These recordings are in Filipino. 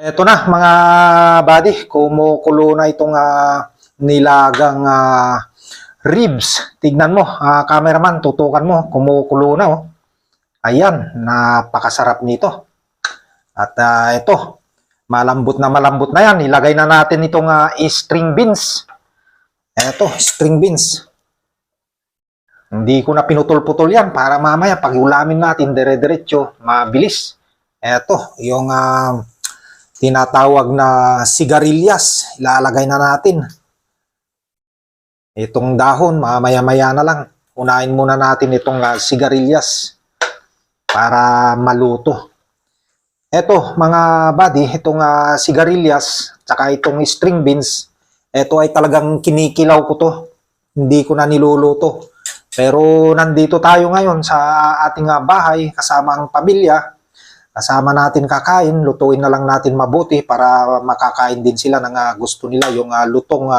Eto na mga buddy, kumukulo na itong nilagang ribs. Tignan mo, cameraman, tutukan mo, kumukulo na oh. Ayan, napakasarap nito. At ito, malambot na yan. Ilagay na natin itong string beans. Eto, string beans. Hindi ko na pinutol-putol yan para mamaya pag ulamin natin dire-diretso, mabilis. Eto, yung tinatawag na sigarilyas, ilalagay na natin. Itong dahon, mamaya-maya na lang. Unahin muna natin itong sigarilyas para maluto. Ito mga buddy, itong sigarilyas, tsaka itong string beans, ito ay talagang kinikilaw ko to. Hindi ko na niluluto. Pero nandito tayo ngayon sa ating bahay, kasama ang pamilya. Kasama natin kakain, lutuin na lang natin mabuti para makakain din sila ng gusto nila, yung lutong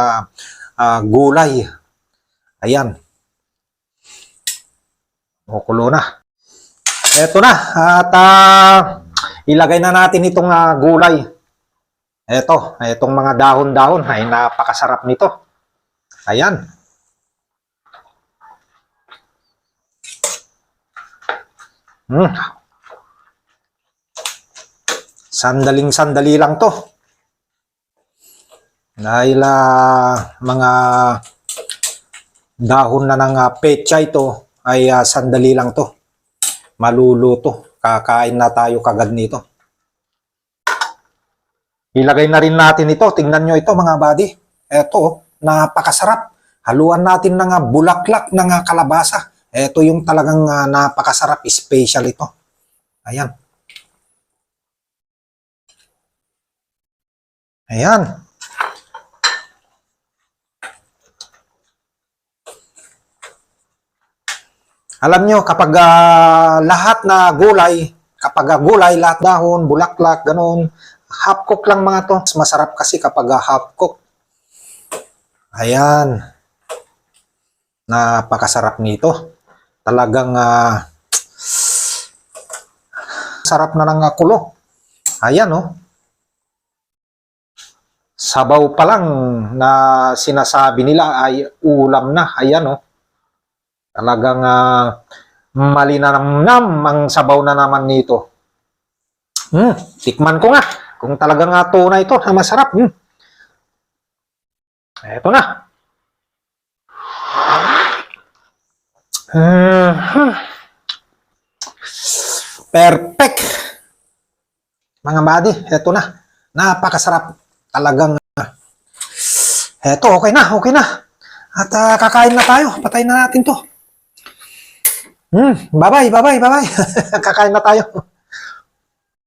gulay. Ayan. Kukulo na. Eto na. At ilagay na natin itong gulay. Itong mga dahon-dahon ay napakasarap nito. Ayan. Sandaling-sandali lang to. Dahil mga dahon na ng petsa ito ay sandali lang to. Maluluto. Kakain na tayo kagad nito. Ilagay na rin natin ito. Tingnan nyo ito mga buddy. Ito, napakasarap. Haluan natin ng bulaklak ng kalabasa. Ito yung talagang napakasarap. Special ito. Ayan. Ayan. Alam nyo, kapag lahat na gulay, lahat dahon, bulaklak, ganun, half cook lang mga to. Masarap kasi kapag half cook. Ayan. Napakasarap nito. Talagang sarap na ng kulo. Ayan oh. Sabaw pa lang na sinasabi nila ay ulam na. Ayan oh. Talagang malinamnam ang sabaw na naman nito. Tikman ko nga kung talagang tunay ito na masarap. Eto na. Perfect. Mga buddy, eto na. Napakasarap. Talagang eto, okay na. At kakain na tayo. Patayin na natin to. Bye-bye. Kakain na tayo.